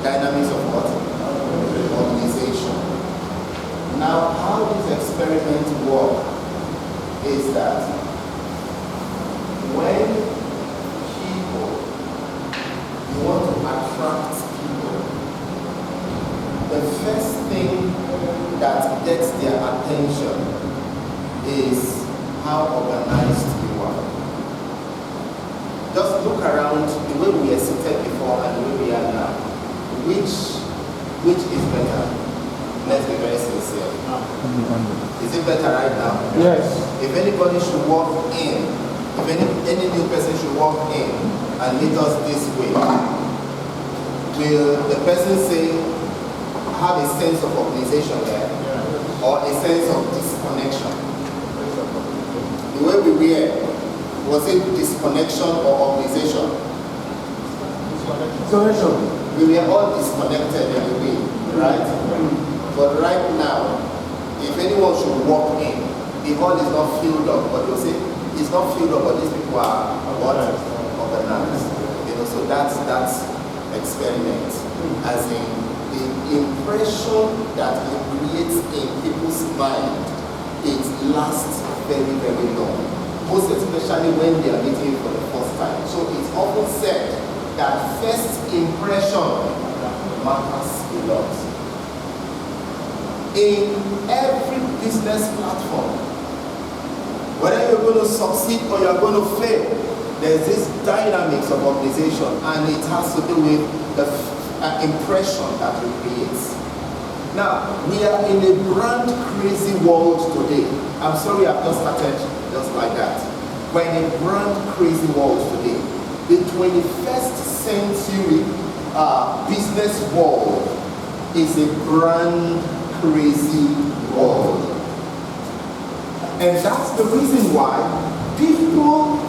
Dynamics of what? Organization. Now, how this experiment works is that when people, you want to attract people, the first thing that gets their attention is how organized you are. Just look around the way we are seated before and the way we are now. Which is better? Let's be very sincere. Is it better right now? Yes. If anybody should walk in, if any new person should walk in and meet us this way, will the person say, have a sense of organization there, or a sense of disconnection? The way we were, was it disconnection or organization? Disconnection. We were all disconnected in a way, right? But right now, if anyone should walk in, the hall is not filled up, but you'll say, it's not filled up, but these people are what? Organized. You know, so that's experiment. As in the impression that it creates in people's mind, it lasts very, very long. Most especially when they are meeting for the first time. So it's often said that first impression matters a lot. In every business platform, whether you're going to succeed or you're going to fail, there's this dynamics of organization, and it has to do with the impression that it creates. Now, we are in a brand crazy world today. I'm sorry I've just started just like that. We're in a brand crazy world today. The 21st century business world is a brand crazy world. And that's the reason why people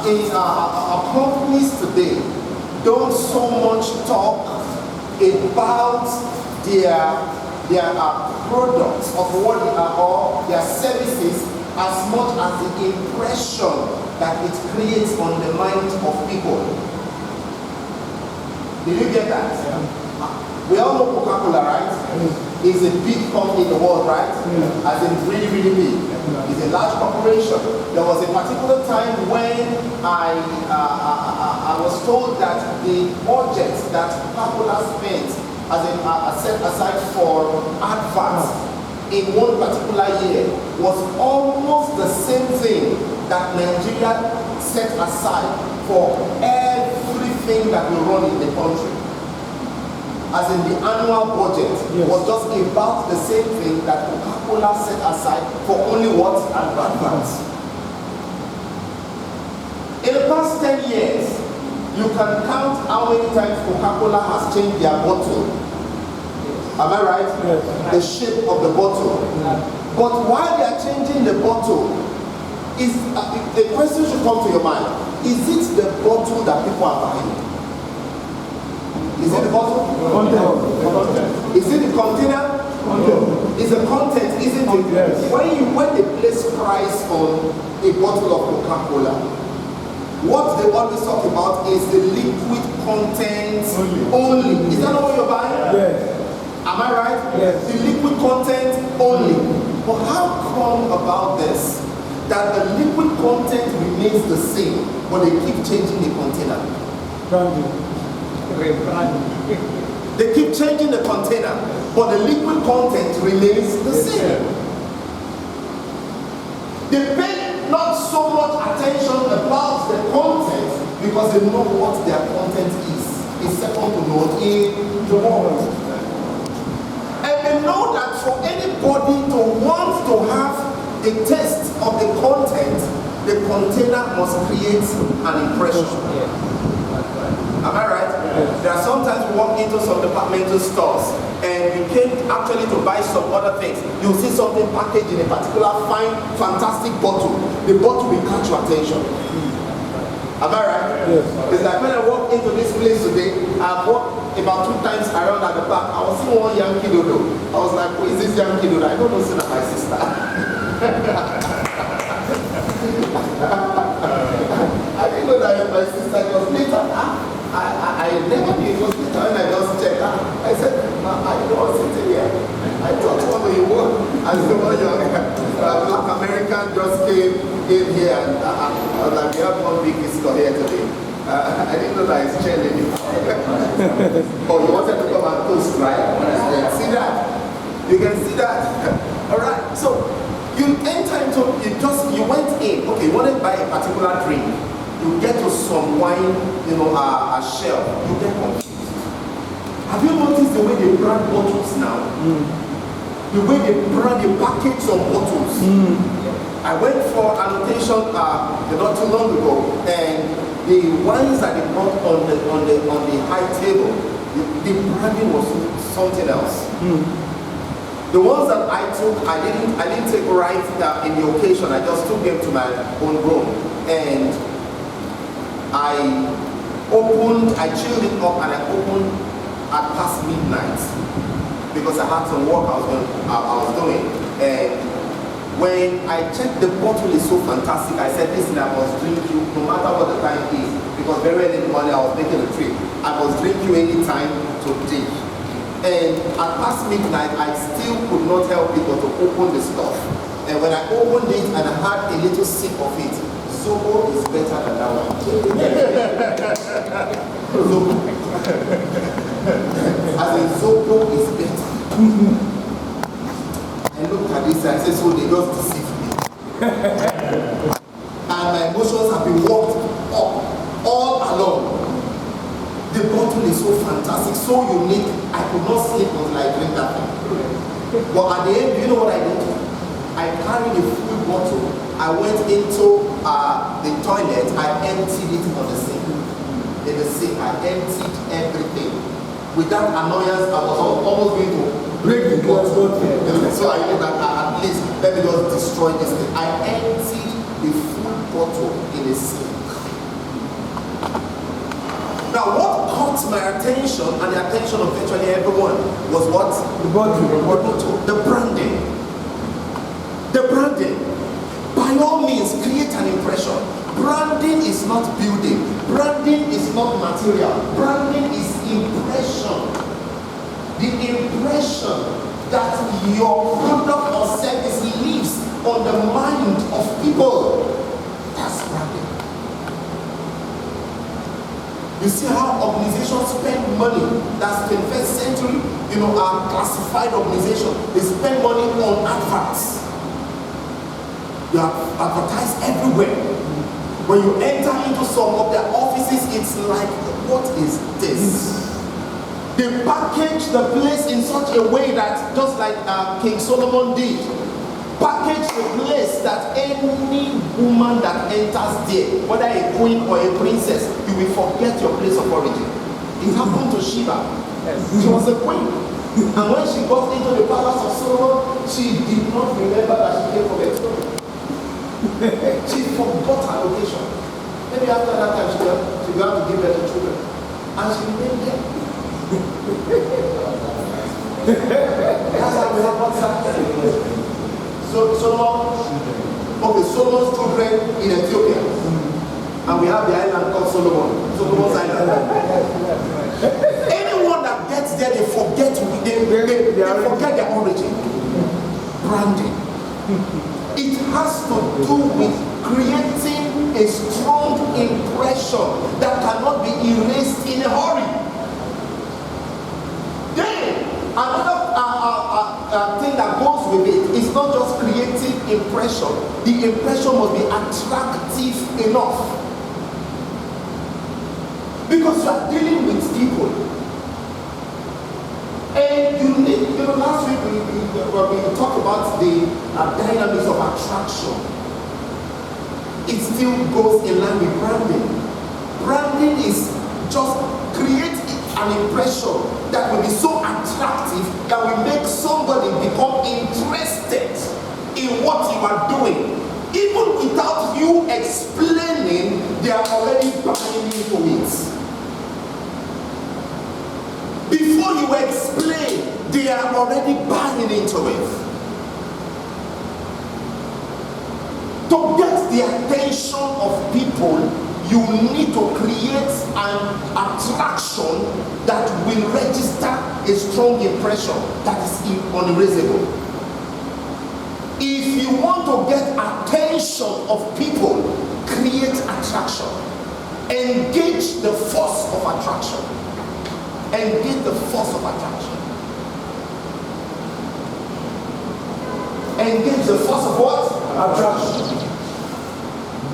in companies today don't so much talk about their products of what they are, or their services, as much as the impression that it creates on the mind of people. Did you get that? Yeah. We all know Coca-Cola, right? It's a big company in the world, right? As in really, really big. It's a large corporation. There was a particular time when I was told that the budget that Coca-Cola spent set aside for adverts in one particular year was almost the same thing that Nigeria set aside for everything that we run in the country. As in the annual budget, was just about the same thing that Coca-Cola set aside for only what? Adverts. In the past 10 years, you can count how many times Coca-Cola has changed their bottle. Am I right? Yes. The shape of the bottle. But while they are changing the bottle, is the question should come to your mind: is it the bottle that people are buying? Is it the bottle? Content. Is it the container? Content. Is the content, isn't it? Yes. When they place price on a bottle of Coca-Cola, what they always talk about is the liquid content only. Is that not what you're buying? Yes. Am I right? Yes. The liquid content only. But how come about this? That the liquid content remains the same, but they keep changing the container. They keep changing the container, but the liquid content remains the same. They pay not so much attention about the content because they know what their content is. It's second to none in the world. And they know that for anybody to want to have a taste of the content, the container must create an impression. Am I right? Yes. There are sometimes we walk into some departmental stores and we came actually to buy some other things. You'll see something packaged in a particular fine, fantastic bottle. The bottle will catch your attention. Am I right? Yes. It's like when I walk into this place today, I've walked about 2 times around at the back. I was seeing one Yankee Dodo. I was like, who is this Yankee Dodo? I don't know, see that my sister. I didn't know that my sister was later. I never knew it was later when I just checked. As someone young, Black American just came in here and I was like, we have one big visitor here today. I didn't know that it's changing. Oh, you wanted to come and toast, right? See that? You can see that. Alright, so you enter into, you went in, okay, you wanted to buy a particular drink. You get to some wine, a shelf, you get confused. Have you noticed the way they brand bottles now? The way they package some bottles. I went for annotation not too long ago, and the wines that they brought on the high table, the branding was something else. The ones that I took, I didn't take right in the occasion. I just took them to my own room, and I chilled it up, and I opened at past midnight because I had some work I was doing. And when I checked, the bottle is so fantastic. I said, listen, I must drink you no matter what the time is, because very early in the morning I was making a trip. I must drink you any time today. And at past midnight, I still could not help it but to open the stuff. And when I opened it and I had a little sip of it, Zobo is better than that one. Zobo. As in, Zobo is better. I looked at this and I said, so they just deceived me. And my emotions have been walked up all along. The bottle is so fantastic, so unique. I could not sleep until I drink that thing. But at the end, do you know what I did? I carried a full bottle. I went into the toilet. I emptied it on the sink. In the sink, I emptied everything. Without annoyance, I was almost going to break the bottle. So I knew that at least let me just destroy this thing. I emptied the full bottle in the sink. Now, what caught my attention and the attention of virtually everyone was what? The bottle. The branding. The branding. By all means, create an impression. Branding is not building. Branding is not material. Branding is impression. The impression that your product or service leaves on the mind of people. That's branding. You see how organizations spend money. That's 21st century, our classified organization. They spend money on adverts. You are advertised everywhere. When you enter into some of their offices, it's like, what is this? They package the place in such a way that, just like King Solomon did, package the place that any woman that enters there, whether a queen or a princess, you will forget your place of origin. It happened to Sheba. She was a queen. And when she got into the palace of Solomon, she did not remember that she came from Victoria. She forgot her location. Maybe after that time, she began to give birth to children. And she remained there. That's how we have what's happening. So Solomon's children in Ethiopia. And we have the island called Solomon's Island. Anyone that gets there, they forget their origin. Branding. It has to do with creating a strong impression that cannot be erased in a hurry. Then, another thing that goes with it is not just creating impression. The impression must be attractive enough. Because you are dealing with people. And you need, last week we talked about the dynamics of attraction. It still goes in line with branding. Branding is just create an impression that will be so attractive that will make somebody become interested in what you are doing. Even without you explaining, they are already buying into it. Before you explain, they are already buying into it. To get the attention of people, you need to create an attraction that will register a strong impression that is unerasable. you want to get attention of people, create attraction. Engage the force of attraction. Engage the force of attraction. Engage the force of what? Attraction.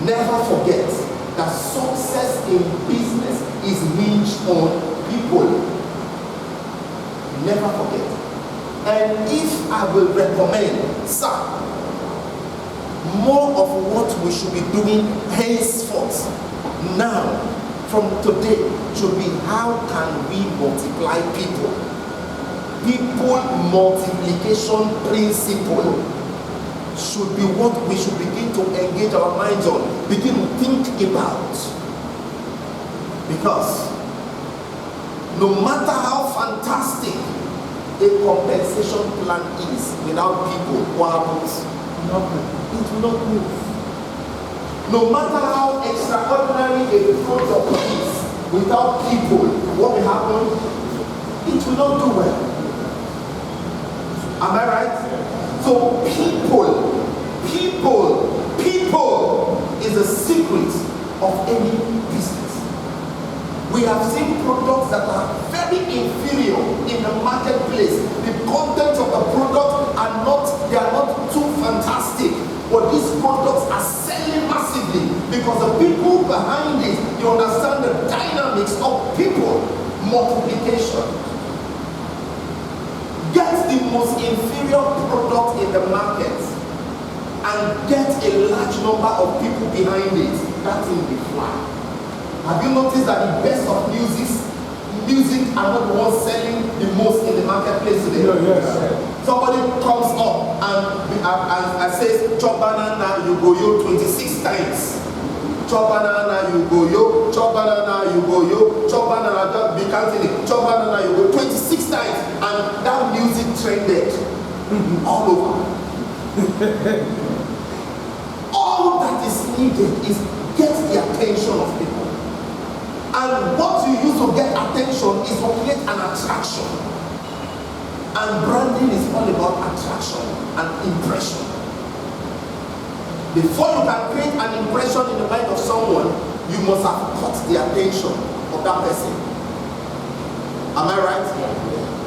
Never forget that success in business is hinged on people. Never forget. And if I will recommend, sir, more of what we should be doing henceforth, now, from today, should be how can we multiply people? People multiplication principle should be what we should begin to engage our minds on, begin to think about. Because no matter how fantastic a compensation plan is, without people, what happens? Nothing. It will not move. No matter how extraordinary a product is, without people, what will happen? It will not do well. Am I right? So people is the secret of any business. We have seen products that are very inferior in the marketplace. The content of the product are not too fantastic. But these products are selling massively because the people behind it, you understand the dynamics of people multiplication. Get the most inferior product in the market and get a large number of people behind it. That thing will fly. Have you noticed that the best of music are not the ones selling the most in the marketplace today? Yes. Somebody comes up and says, chop banana, you go yo 26 times. Chop banana, you go yo. Chop banana, you go yo. Chop banana, just be counting it. Chop banana, you go 26 times. And that music trended all over. All that is needed is get the attention of people. And what you use to get attention is to create an attraction. And branding is all about attraction and impression. Before you can create an impression in the mind of someone, you must have caught the attention of that person. Am I right?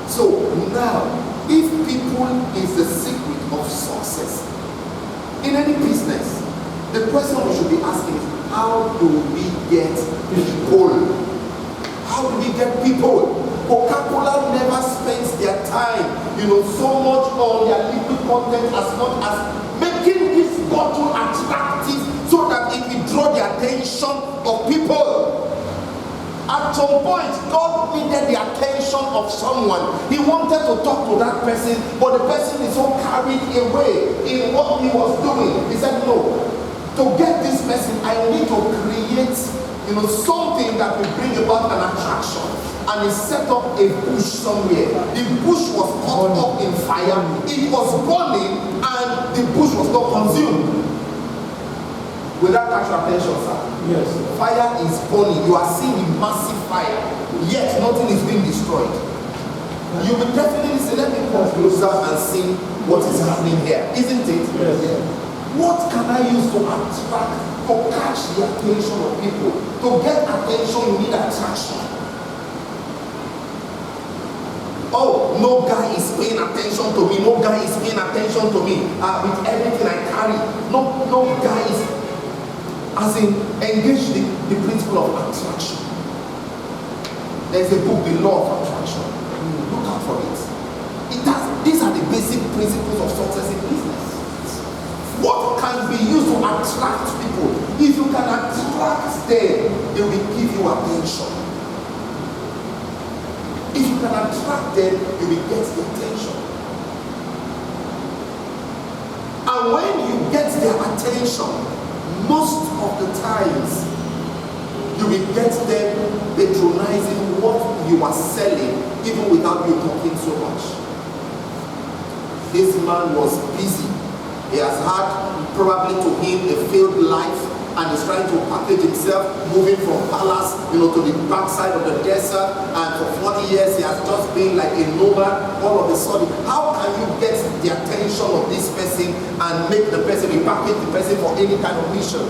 So now, if people is the secret of success in any business, the question we should be asking is, how do we get people? How do we get people? Coca-Cola never spends their time, so much on their liquid content as much as making this bottle attractive so that it will draw the attention of people. At some point, God needed the attention of someone. He wanted to talk to that person, but the person is so carried away in what he was doing. He said, no. To get this person, I need to create, something that will bring about an attraction. And he set up a bush somewhere. The bush was caught up in fire. It was burning, and the bush was not consumed. Will that catch your attention, sir? Yes. Fire is burning. You are seeing a massive fire, yet nothing is being destroyed. You will definitely say, let me come closer and see what is happening here, isn't it? Yes. What can I use to attract, to catch the attention of people? To get attention, you need attraction. Oh, no guy is paying attention to me. No guy is paying attention to me with everything I carry. No guy is, as in, engage the principle of attraction. There's a book, The Law of Attraction. Look out for it. These are the basic principles of success in business. What can be used to attract people? If you can attract them, they will give you attention. If you can attract them, you will get the attention. And when you get their attention, most of the times, you will get them patronizing what you are selling, even without you talking so much. This man was busy. He has had probably to him a failed life, and is trying to package himself, moving from palace, to the backside of the desert, and for 40 years he has just been like a nomad, all of a sudden, how can you get the attention of this person and make the person, repackage the person for any kind of mission?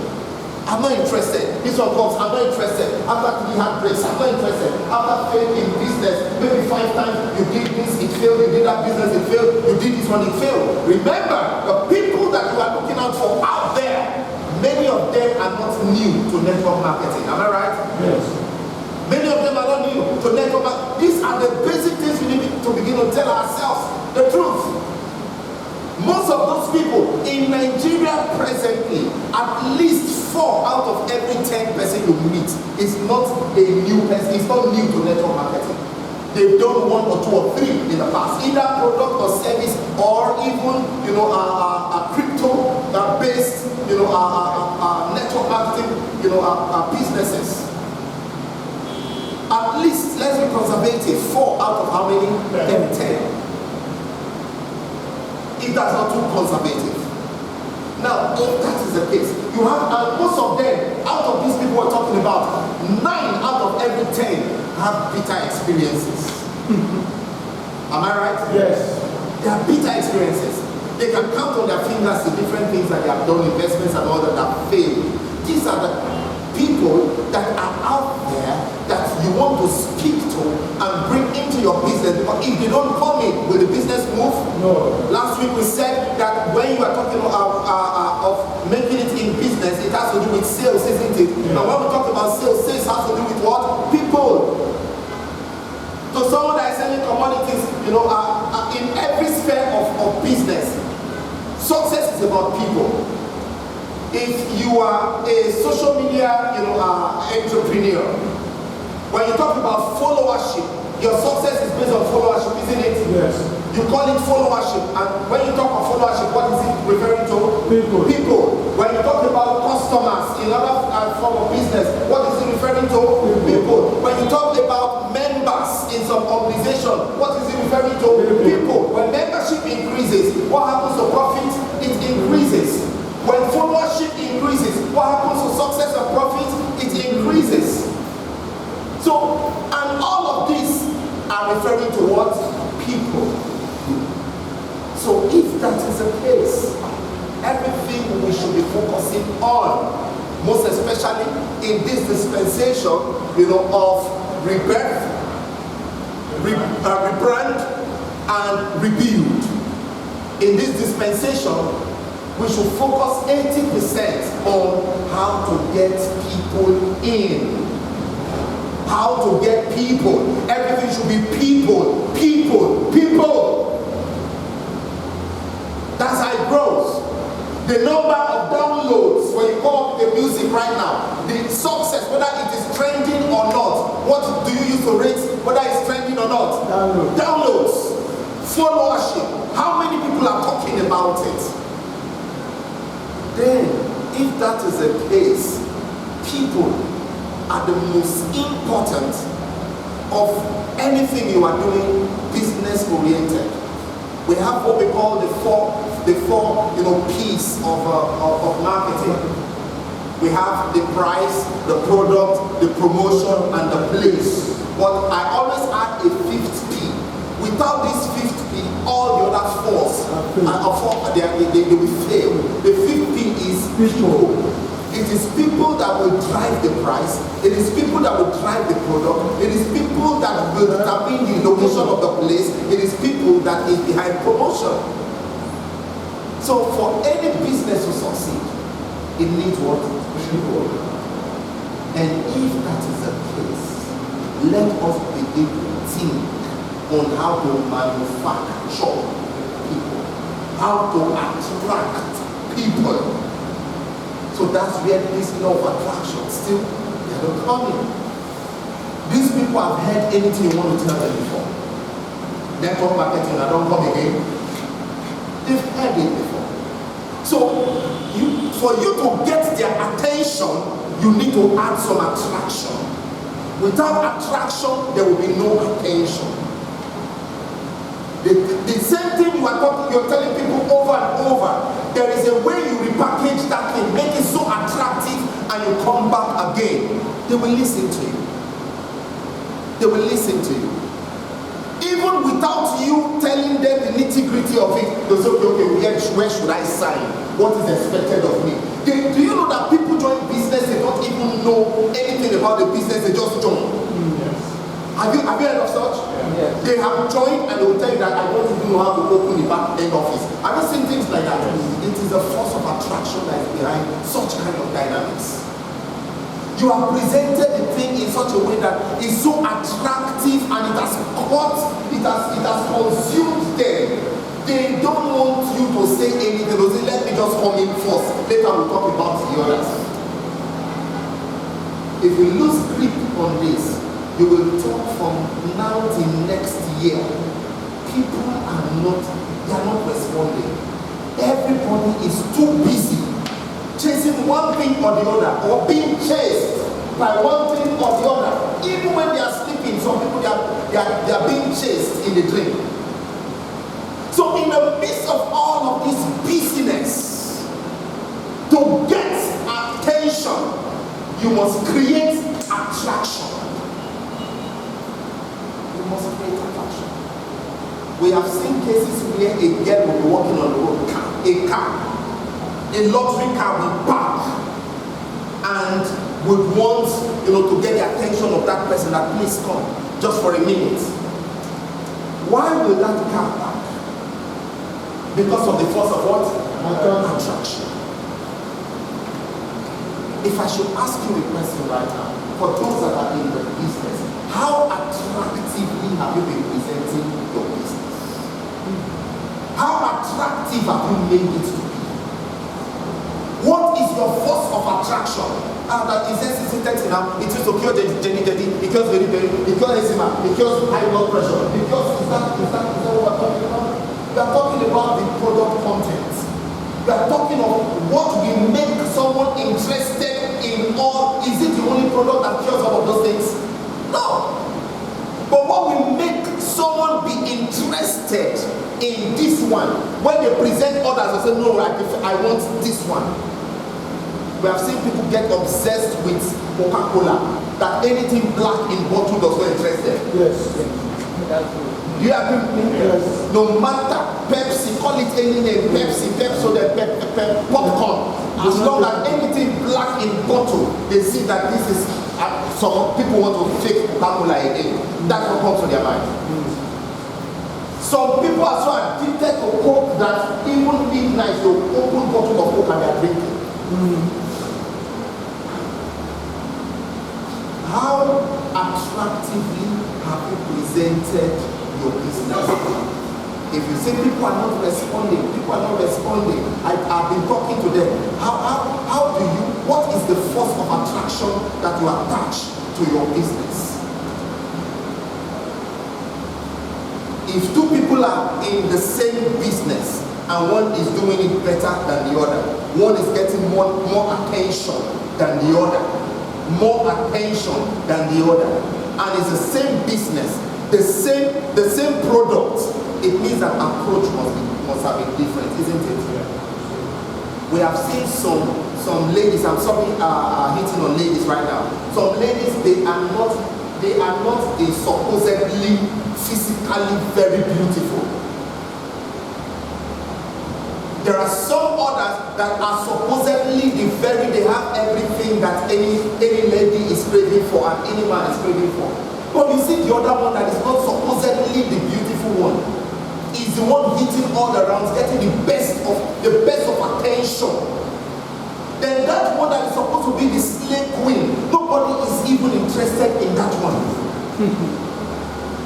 I'm not interested. This one comes, I'm not interested. After 3 heartbreaks, I'm not interested. After failing in business, maybe 5 times, you did this, it failed, you did that business, it failed, you did this one, it failed. Remember, the people that you are looking out for out there, many of them are not new to network marketing. Am I right? Yes. Many of them are not new to network marketing. These are the basic things we need to begin to tell ourselves the truth. Most of those people in Nigeria presently, at least 4 out of every 10 person you meet is not a new person, it's not new to network marketing. They've done 1 or 2 or 3 in the past, either product or service, or even a crypto based network marketing businesses. At least, let's be conservative, 4 out of how many? 10. If that's not too conservative. Now, if that is the case, you have, and most of them, out of these people we're talking about, 9 out of every 10 have bitter experiences. Am I right? Yes. They have bitter experiences. They can count on their fingers the different things that they have done, investments and all that have failed. These are the people that are out there that you want to speak to and bring into your business, because if they don't come in, will the business move? No. Last week we said that when you are talking of making it in business, it has to do with sales, isn't it? Yeah. Now when we talk about sales, sales has to do with what? People. So someone that is selling commodities, in every sphere of business, success is about people. If you are a social media, entrepreneur, when you talk about followership, your success is based on followership, isn't it? Yes. You call it followership, and when you talk of followership, what is it referring to? People. People. When you talk about customers in other form of business, what is it referring to? People. When you talk about members in some organization, what is it referring to? People. When membership increases, what happens to profit? It increases. When followership increases, what happens to success and profit? It increases. So, and all of these are referring to what? People. So if that is the case, everything we should be focusing on, most especially in this dispensation, of rebirth, rebrand, and rebuild. In this dispensation, we should focus 80% on how to get people in. How to get people. Everything should be people, people, people. That's how it grows. The number of downloads, when you call the music right now, the success, whether it is trending or not, what do you use to rate whether it's trending or not? Downloads. Followership. How many people are talking about it? Then, if that is the case, people are the most important of anything you are doing business oriented. We have what we call the four P's of marketing. We have the price, the product, the promotion, and the place. But I always add a 5th P. Without this 5th P, all the other fours they will fail. The 5th P is people. It is people that will drive the price. It is people that will drive the product. It is people that will determine the location of the place. It is people that is behind promotion. So for any business to succeed, it needs what? People. And if that is the case, let us begin to think on how to manufacture people, how to attract people. So that's where this law of attraction still, they don't come in. These people have heard anything you want to tell them before. Network marketing, I don't come again. They've heard it before. So for you to get their attention, you need to add some attraction. Without attraction, there will be no attention. The same thing you're telling people over and over. There is a way you repackage that thing, make it so attractive, and you come back again. They will listen to you. They will listen to you. Even without you telling them the nitty-gritty of it, they'll say, okay, where should I sign? What is expected of me? Do you know that people join business, they don't even know anything about the business, they just join? Yes. Have you heard of such? Yes. They have joined and they will tell you that I don't even know how to open the back end office. Have you seen things like that? It is a force of attraction that is behind such kind of dynamics. You have presented the thing in such a way that is so attractive and it has consumed them. They don't want you to say anything. They'll say, let me just come in first. Later we'll talk about the others. If you lose grip on this, you will talk from now till next year. People are not responding. Everybody is too busy chasing one thing or the other, or being chased by one thing or the other. Even when they are sleeping, some people they are being chased in the dream. So in the midst of all of this busyness, to get attention, you must create attraction. You must create attraction. We have seen cases where a girl will be walking on the road, a luxury car will park and would want, to get the attention of that person, that please come just for a minute. Why will that car park? Because of the force of what? Attraction. If I should ask you a question right now, for those that are in the business, how attractively have you been presenting your business? How attractive have you made it to be? What is your force of attraction? That is necessitated now. It is to cure the because eczema, because high blood pressure, because is that what we're talking about? We are talking about the product content. We are talking of what will make someone interested in all. Is it the only product that cures all of those things? No. But what will make someone be interested in this one? When they present others, they say, no, I want this one. We have seen people get obsessed with Coca-Cola, that anything black in bottle does not interest them. Yes. Do you agree with me? Yes. No matter Pepsi, call it any name, Pepsi, popcorn. As long as anything black in bottle, they see that this is, some people want to fake Coca-Cola again. That's what comes to their mind. Some people are so addicted to Coke that even midnight they'll open bottle of Coke and they're drinking. How attractively have you presented your business? If you say people are not responding, I've been talking to them. How do you, what is the force of attraction that you attach to your business? If two people are in the same business and one is doing it better than the other, one is getting more attention than the other, and it's the same business, the same product, it means that approach must have been different, isn't it? We have seen some ladies, I'm sorry, hitting on ladies right now. Some ladies, they are not supposedly physically very beautiful. There are some others that are supposedly they have everything that any lady is craving for and any man is craving for. But you see the other one that is not supposedly the beautiful one is the one hitting all the rounds, getting the best of attention. Then that one that is supposed to be the slave queen, nobody is even interested in that one.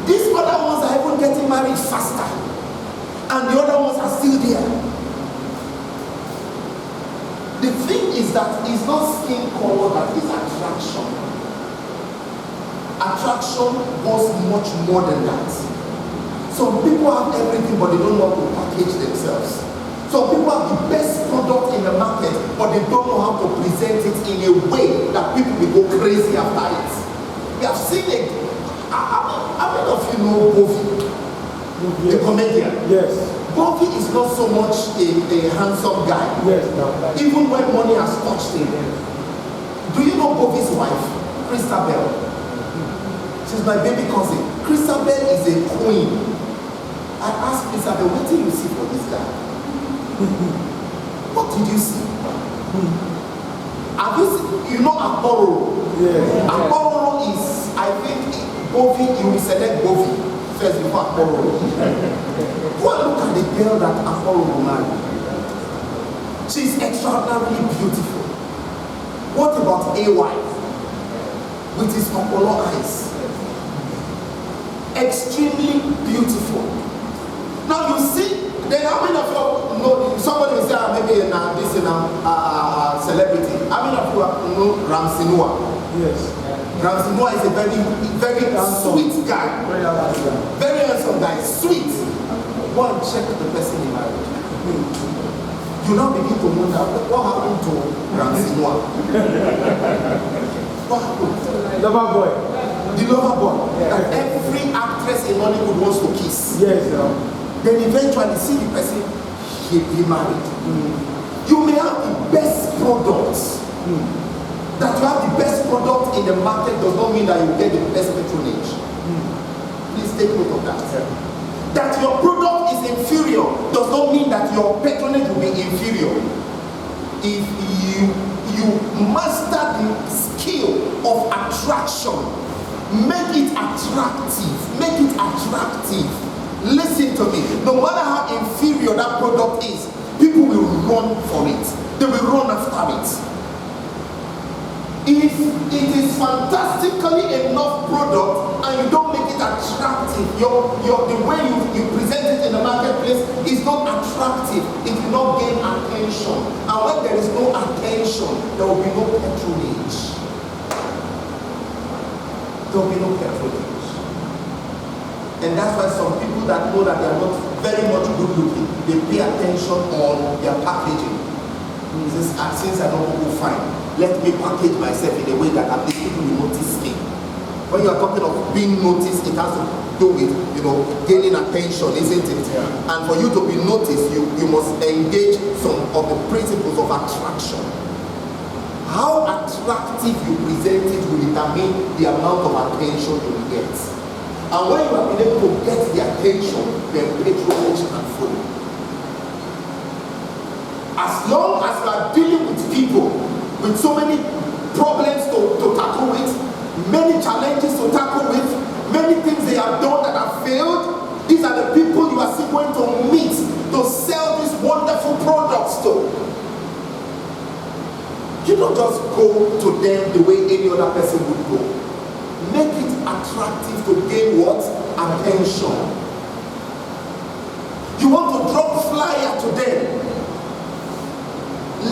These other ones are even getting married faster, and the other ones are still there. The thing is that it's not skin color that is attraction. Attraction goes much more than that. Some people have everything but they don't know how to package themselves. Some people have the best product in the market but they don't know how to present it in a way that people will go crazy after it. We have seen it. How many of you know Bovi? The comedian? Yes. Bovi is not so much a handsome guy. Yes, no. Even when money has touched him. Do you know Bovi's wife? Christabel. She's my baby cousin. Christabel is a queen. Isabel, what did you see for this guy? What did you see? Have you seen, you know Akporo? Yeah. Akporo is, I think, Bovi, you will select Bovi first before Akporo. Go and look at the girl that Akporo will marry. She's extraordinarily beautiful. What about AY? With his Apollo eyes. Extremely beautiful. Now you see, then how many of you know, somebody will say, maybe this is a celebrity. How many of you know Ramsey Noah? Yes. Ramsey Noah is a very, very sweet guy. Very handsome guy, sweet. Go and check the person he married. You now begin to wonder what happened to Ramsey Noah. What happened? Lover boy. The lover boy. Yeah. That every actress in Hollywood wants to kiss. Yes, Then eventually see the person he married. You may have the best products. That you have the best product in the market does not mean that you get the best patronage. Please take note of that. Yeah. That your product is inferior does not mean that your patronage will be inferior. If you master the skill of attraction, make it attractive. Make it attractive. Listen to me. No matter how inferior that product is, people will run for it. They will run after it. If it is fantastically enough product and you don't make it attractive, the way you present it in the marketplace is not attractive, it will not gain attention. And when there is no attention, there will be no patronage. There will be no patronage. And that's why some people that know that they are not very much good looking, they pay attention on their packaging. Since I don't go fine, let me package myself in a way that at least people will notice me. When you are talking of being noticed, it has to do with, gaining attention, isn't it? Yeah. And for you to be noticed, you must engage some of the principles of attraction. How attractive you present it will determine the amount of attention you will get. And when you have been able to get the attention, then patronage can follow. As long as you are dealing with people with so many problems to tackle with, many challenges to tackle with, many things they have done that have failed, these are the people you are still going to meet to sell these wonderful products to. You don't just go to them the way any other person would go. Make it attractive to gain what? Attention. You want to drop flyer to them.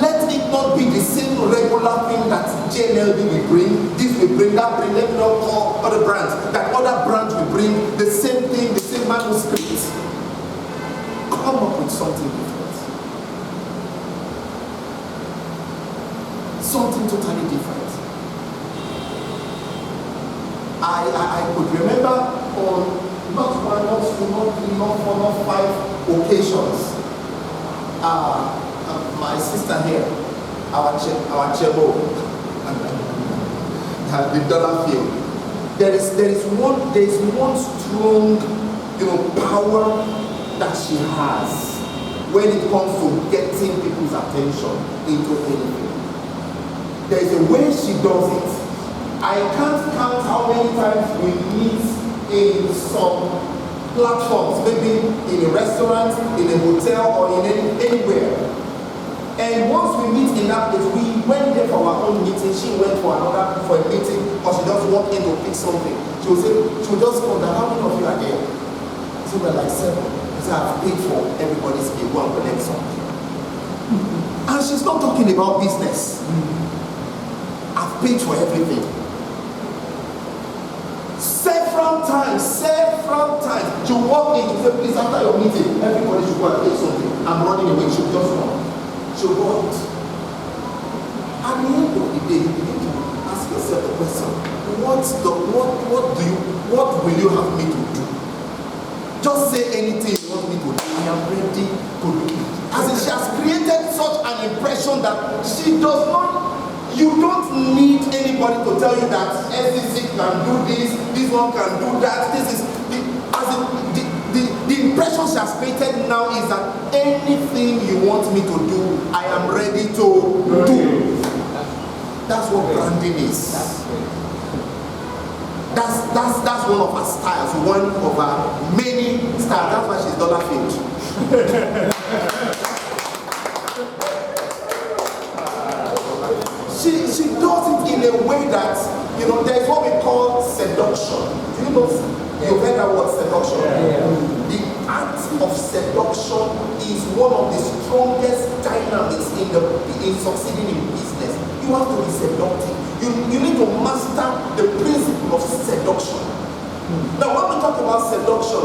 Let it not be the same regular thing that JNLB will bring, this will bring, that bring, let me not call other brands, that other brands will bring the same thing, the same manuscript. Come up with something different. Something totally different. I could remember on not one, not two, not three, not four, not 5 occasions, my sister here, our chemo, the dollar field. There is one strong, power that she has when it comes to getting people's attention into anything. There is a way she does it. I can't count how many times we meet in some platforms, maybe in a restaurant, in a hotel, or in anywhere. And once we meet in that place, we went there for our own meeting. She went for a meeting, or she just walked in to pick something. She will just wonder, how many of you are there? So we're like 7. She said, I've paid for everybody's bill, go and collect something. And she's not talking about business. I've paid for everything. Several times, she'll walk in, she'll say, please, after your meeting, everybody should go and pay something. I'm running away, she'll just run. She'll go out. At the end of the day, you begin to ask yourself the question, what will you have me to do? Just say anything you want me to do. I am ready to do it. As in, she has created such an impression that she does not. You don't need anybody to tell you that SCC can do this one can do that. This is the impression she has created anything you want me to do, I am ready to do. That's what branding is. That's one of her styles, one of her many styles. That's why she's dollar filled. She does it in a way that, there's what we call seduction. Do you know, you've heard that word seduction? The act of seduction is one of the strongest dynamics in succeeding in business. You have to be seductive. You need to master the principle of seduction. Now, when we talk about seduction,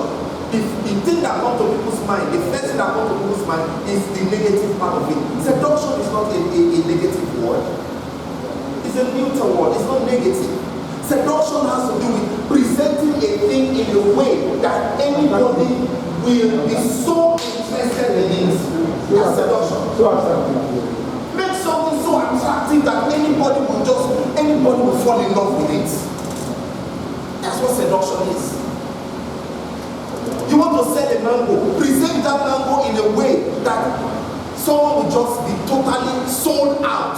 the thing that comes to people's mind, the first thing that comes to people's mind is the negative part of it. Seduction is not a negative word. It's a neutral word. It's not negative. Seduction has to do with presenting a thing in a way that anybody will be so interested in it. That's seduction. Make something so attractive that anybody will fall in love with it. That's what seduction is. You want to sell a mango, present that mango in a way that someone will just be totally sold out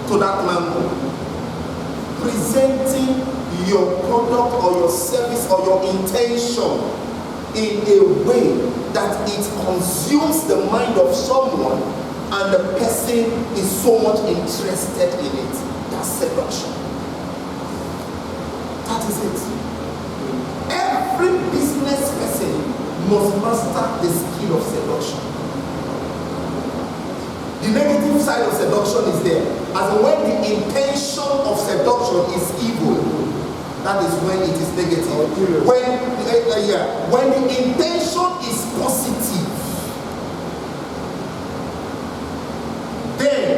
to that mango. Presenting your product or your service or your intention in a way that it consumes the mind of someone and the person is so much interested in it. That's seduction. That is it. Every business person must master the skill of seduction. The negative side of seduction is there. As in when the intention of seduction is evil, that is when it is negative. When the intention is positive, then,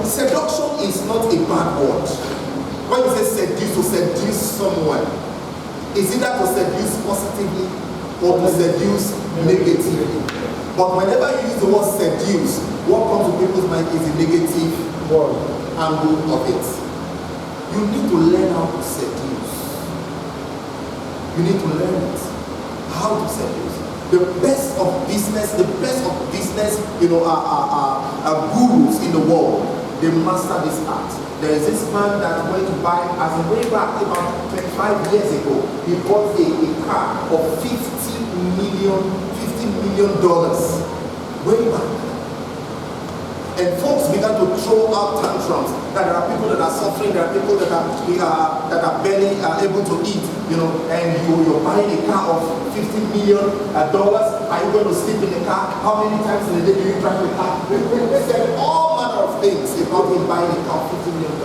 seduction is not a bad word. When you say seduce, to seduce someone, is either to seduce positively or to seduce negatively. But whenever you use the word seduce, what comes to people's mind is the negative angle of it. You need to learn how to seduce. You need to learn it. How to seduce. The best of business, gurus in the world, they master this art. There is this man that went to buy, as a way back about 25 years ago, he bought a car of $50 million. Way back. And folks began to throw out tantrums that there are people that are suffering, there are people that are barely able to eat, and you're buying a car of $50 million. Are you going to sleep in the car? How many times in a day do you drive the car? They said all manner of things about him buying a car of $50 million.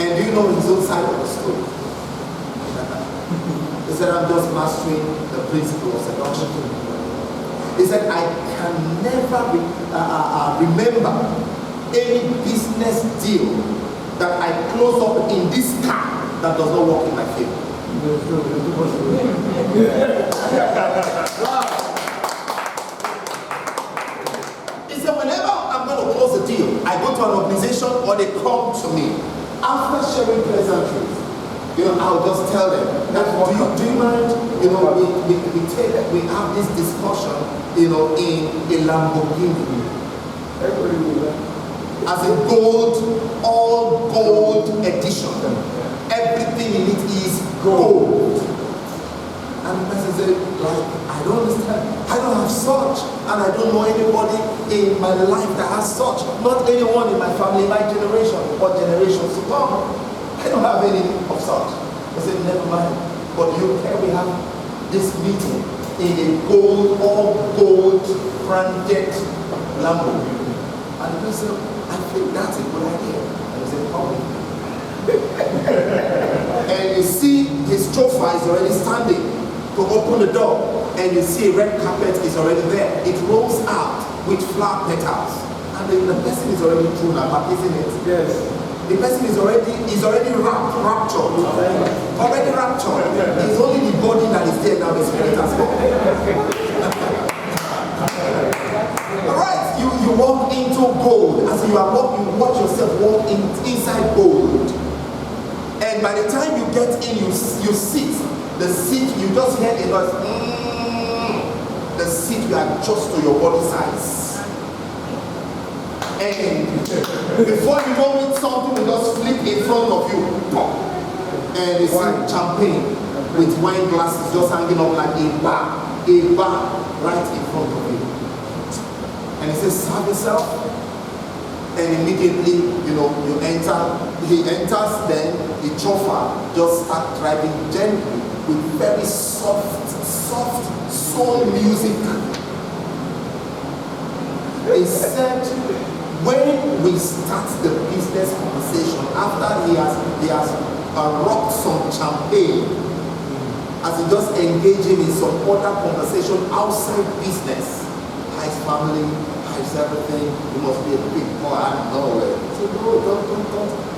And do you know his own side of the story? He said, I'm just mastering the principle of seduction. He said, I can never remember any business deal that I close up in this car that does not work in my favor. He said, whenever I'm going to close a deal, I go to an organization or they come to me. After sharing pleasantries, I'll just tell them that do you mind? We have this discussion, in a Lamborghini. As a all gold edition. Everything in it is gold. And the person said, I don't understand. I don't have such. And I don't know anybody in my life that has such. Not anyone in my family, my generation, or generations to come. I don't have any of such. I said, never mind. But you care we have this meeting in a all gold branded Lamborghini. And the person said, I think that's a good idea. And I said, probably. And you see his chauffeur is already standing to open the door. And you see a red carpet is already there. It rolls out with flower petals. And the person is already through now, isn't it? Yes. The person is already raptured. Already raptured. It's only the body that is there now, the spirit has gone. Alright, you walk into gold. As you are walking, you watch yourself walk inside gold. And by the time you get in, you sit. The seat, you just hear a noise. the seat will adjust to your body size. And before you know it, something will just flip in front of you. And it's like champagne with wine glasses just hanging up like a bar right in front of you. And he says, serve yourself. And immediately, you enter. He enters, then the chauffeur just starts driving gently with very soft soul music. He said, when we start the business conversation, after he has rocked some champagne, as he just engaging in some other conversation outside business, how's family, how's everything, you must be a big boy, I don't know. So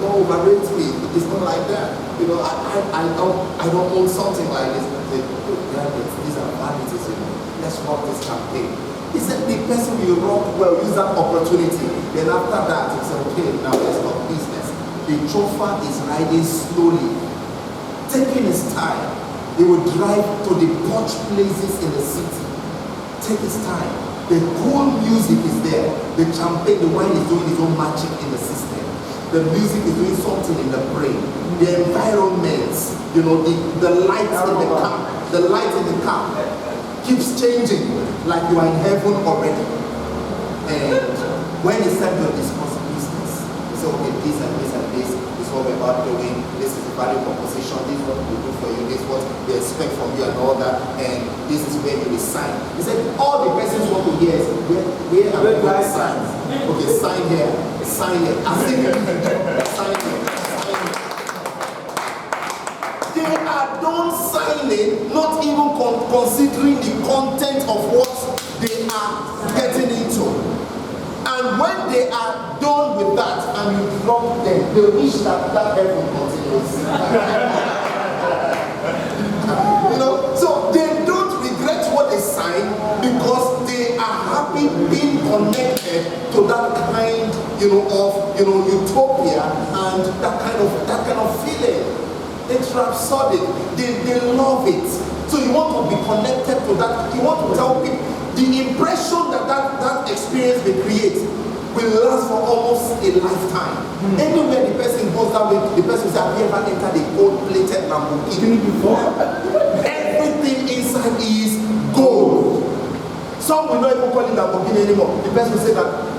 don't overrate me. It's not like that. I don't own something like this. Say, these are vanities, let's rock this champagne. He said the person will rock well, use that opportunity. Then after that, he said, okay, now let's talk business. The chauffeur is riding slowly, taking his time. He will drive to the posh places in the city. Take his time. The cool music is there. The champagne, the wine is doing its own magic in the system. The music is doing something in the brain. The environment, the lights in the car. The light in the car keeps changing like you are in heaven already. And when it's time to discuss business, you say, okay, this and this and this is what we're about doing. This is the value proposition. This is what we do for you. This is what we expect from you and all that. And this is where you will sign. He said, all the persons want to hear is, where are we going to sign? Okay, sign here. Sign here. As if sign here. They are done signing, not even considering the content of what they are getting into. And when they are done with that and you drop them, they wish that heaven continues. So they don't regret what they signed because they are happy being connected to that kind, of utopia and that kind of feeling. It's rhapsodic. They love it. So you want to be connected to that. You want to tell people the impression that experience will create will last for almost a lifetime. Anywhere the person goes that way, the person says, have you ever entered a gold-plated Lamborghini before? Everything inside is gold. Some will not even call it Lamborghini anymore. The person will say that,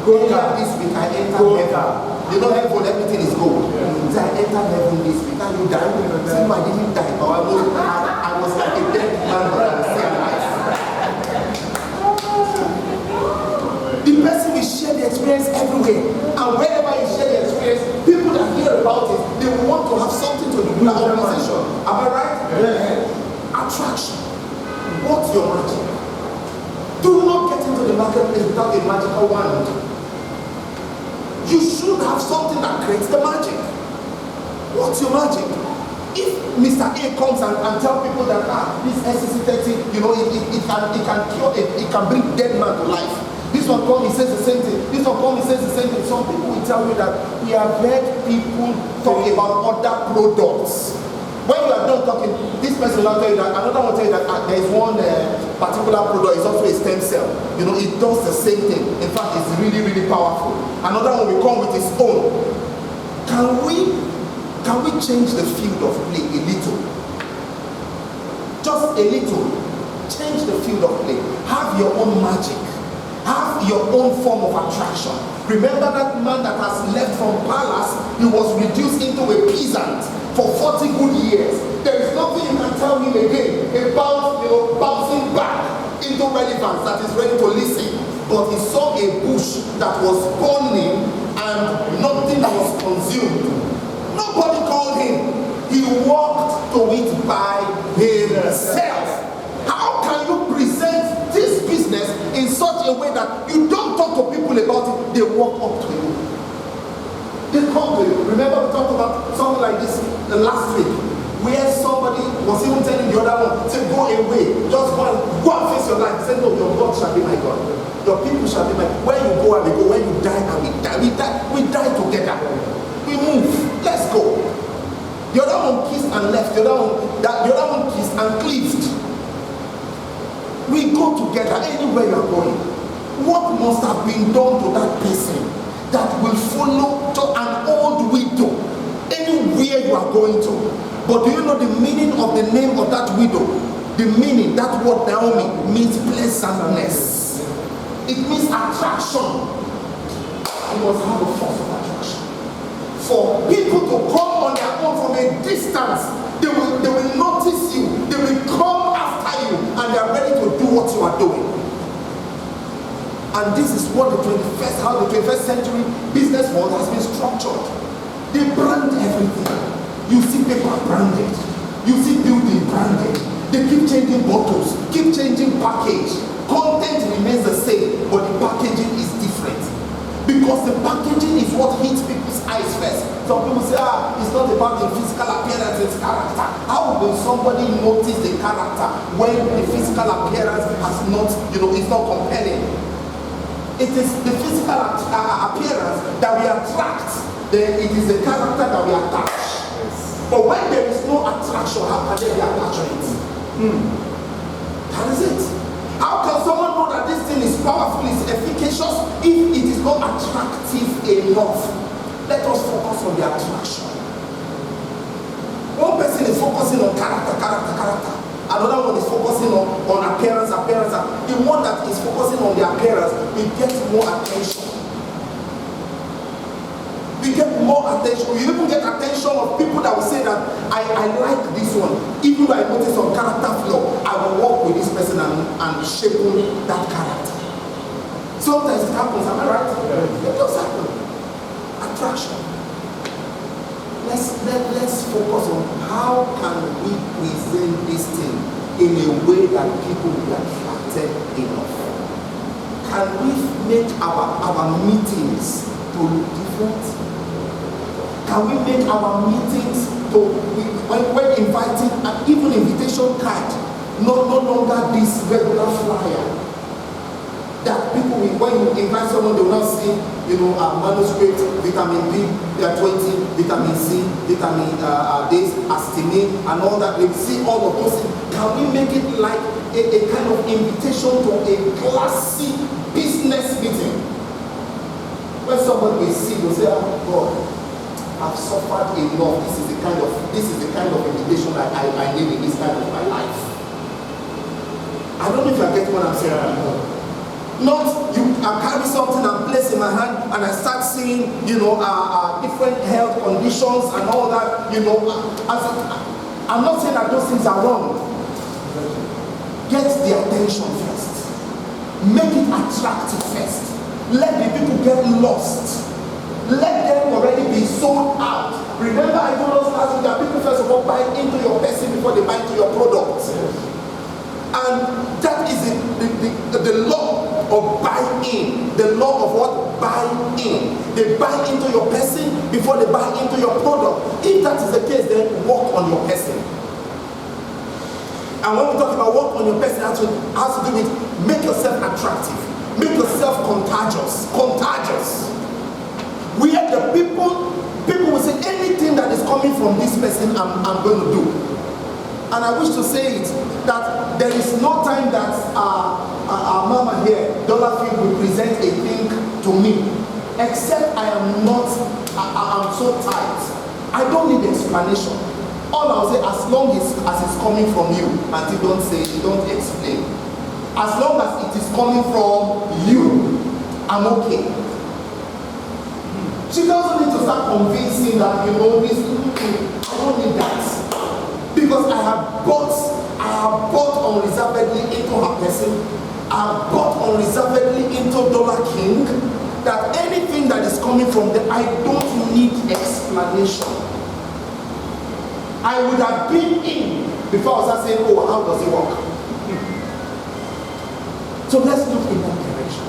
this week I entered heaven. Heaven, everything is gold. So I entered heaven this week. And you died. So I didn't die. But I was like a dead man, but I was still alive. The person will share the experience everywhere. And wherever you share the experience, people that hear about it, they will want to have something to do with that organization. Am I right? Yes. Attraction. What's your magic? Do not get into the marketplace without a magical wand. You should have something that creates the magic. What's your magic? If Mr. A comes and tell people that this SCC30, it can cure it can bring dead man to life. This one comes, he says the same thing. This one comes, he says the same thing. Some people will tell you that we have heard people talk about other products. When you are done talking, this person will tell you that, another one will tell you that there is one particular product, it's also a stem cell. It does the same thing. In fact, it's really, really powerful. Another one will come with its own. Can we change the field of play a little? Just a little. Change the field of play. Have your own magic. Have your own form of attraction. Remember that man that has left from palace, he was reduced into a peasant for 40 good years. There is nothing you can tell him again about bouncing back into relevance that is ready to listen. But he saw a bush that was burning and nothing was consumed. Nobody called him. He walked to it by himself. How can you present this business in such a way that you don't talk to people about it, they walk up to you? They come to you. Remember we talked about something like this last week, where somebody was even telling the other one, say, go away, just go and face your life. He said, no, your God shall be my God. Your people shall be my God. Where you go, I will go. When you die, I will die. We die together. We move. Let's go. The other one kissed and left. The other one kissed and cleaved. We go go together anywhere you are going. What must have been done to that person that will follow to an old widow anywhere you are going to? But do you know the meaning of the name of that widow? The meaning, that word Naomi, means pleasantness. It means attraction. You must have a force of attraction. For people to come on their own from a distance, they will notice you, they will come after you, and they are ready to do what you are doing. And this is what how the 21st century business world has been structured. They brand everything. You see paper branded. You see building branded. They keep changing bottles, keep changing package. Content remains the same, but the packaging is different. Because the packaging is what hits people's eyes first. Some people say, it's not about the physical appearance, it's character. How will somebody notice the character when the physical appearance has not, it's not compelling? It is the physical appearance that we attract. Then it is the character that we attach. Yes. But when there is no attraction, how can there be attachment? That is it. How can someone know that this thing is powerful, is efficacious, if it is not attractive enough? Let us focus on the attraction. One person is focusing on character. Another one is focusing on appearance. The one that is focusing on the appearance will get more attention. We get more attention. We even get attention of people that will say that I like this one. Even though I notice some character flaw, I will work with this person and shape that character. Sometimes it happens, am I right? It does happen. Attraction. Let's focus on how can we present this thing in a way that people will be attracted enough. Can we make our meetings to look different? Can we make our meetings to, when inviting, and even invitation card, no longer this regular flyer? That people, when you invite someone, they will not see, manuscript, vitamin B, 20, vitamin C, vitamin this, histamine, and all that. They see all of those things. Can we make it like a kind of invitation to a classy business meeting? When somebody will see, they'll say, oh God, I've suffered enough. This is the kind of invitation that I need in this time of my life. I don't know if you are getting what I'm saying. Not I carry something and place in my hand and I start seeing, different health conditions and all that. I'm not saying that those things are wrong. Get the attention first. Make it attractive first. Let the people get lost. Let them already be sold out. Remember, I told us last week that people first of all buy into your person before they buy into your product. And that is the law of buy-in. The law of what? Buy-in. They buy into your person before they buy into your product. If that is the case, then work on your person. And when we talk about work on your person, it has to do with make yourself attractive. Make yourself contagious. Where the people will say anything that is coming from this person, I'm going to do. And I wish to say it that there is no time that our mama here, Dollar Field, will present a thing to me, except I'm so tight. I don't need explanation. All I'll say, as long as it's coming from you, and you don't explain. As long as it is coming from you, I'm okay. She doesn't need to start convincing that, this, I don't need that. Because I have bought unreservedly into her person. I have bought unreservedly into Dollar King. That anything that is coming from them, I don't need explanation. I would have been in before I was saying, oh, how does it work? So let's look in that direction.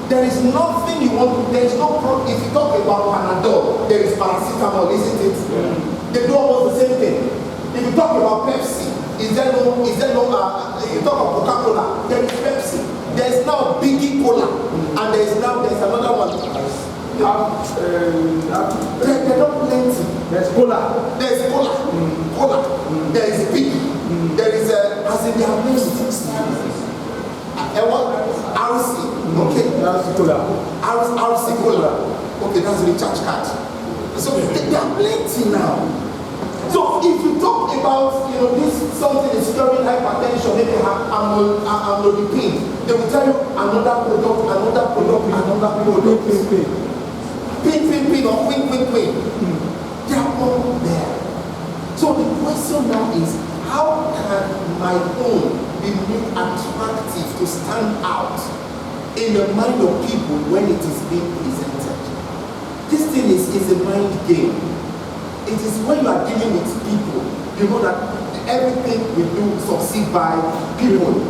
There is nothing you want to, there is no problem. If you talk about Panadol, there is paracetamol, isn't it? Yeah. They do almost the same thing. If you talk about Pepsi, you talk about Coca-Cola, there is Pepsi. There is now Biggie Cola, and there's another one. They're not plenty. There's Cola. There's Cola. There is Biggie. There is as in they have many. what? RC. Okay. RC Cola. Okay, that's the recharge card. So there are plenty now. So if you talk about, this something is curing hypertension, maybe amlodipine, they will tell you another product. Pin, or queen. They are all there. So the question now is, how can my own be made attractive to stand out in the mind of people when it is being presented? This thing is a mind game. It is when you are dealing with people, you know that everything we do succeed by people.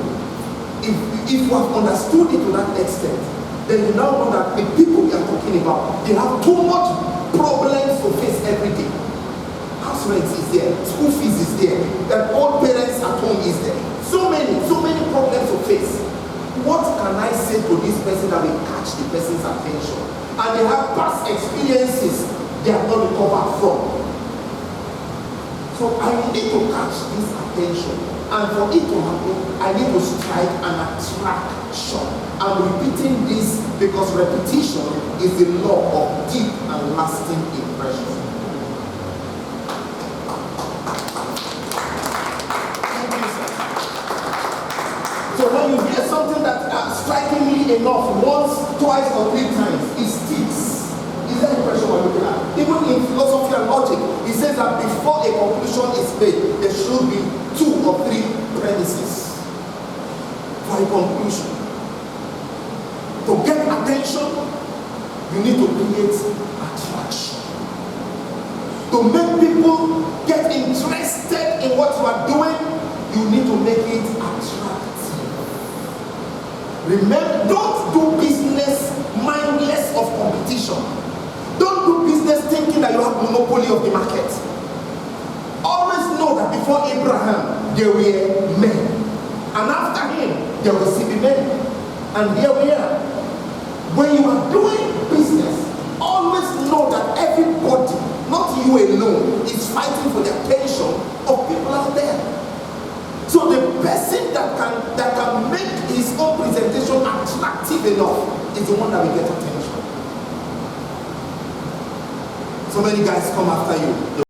If you have understood it to that extent, then you now know that the people we are talking about, they have too much problems to face every day. House rent is there, school fees is there, that all parents at home is there. So many problems to face. What can I say to this person that will catch the person's attention? And they have past experiences they have not recovered from. So I need to catch this attention, and for it to happen, I need to strike an attraction. I'm repeating this because repetition is the law of deep and lasting impression. So when you hear something that strikingly enough, once, twice, or 3 times, it sticks. Is that impression we're looking at? Even in philosophy and logic, it says that before a conclusion is made, there should be 2 or 3 premises for a conclusion. To get attention, you need to create attraction. To make people get interested in what you are doing, you need to make it attractive. Remember, don't do business mindless of competition. Don't do business thinking that you have monopoly of the market. Always know that before Abraham, there were men. And after him, there will still be men. And here we are. When you are doing business, always know that everybody, not you alone, is fighting for the attention of people out there. So the person that can make his own presentation attractive enough is the one that will get attention. So many guys come after you.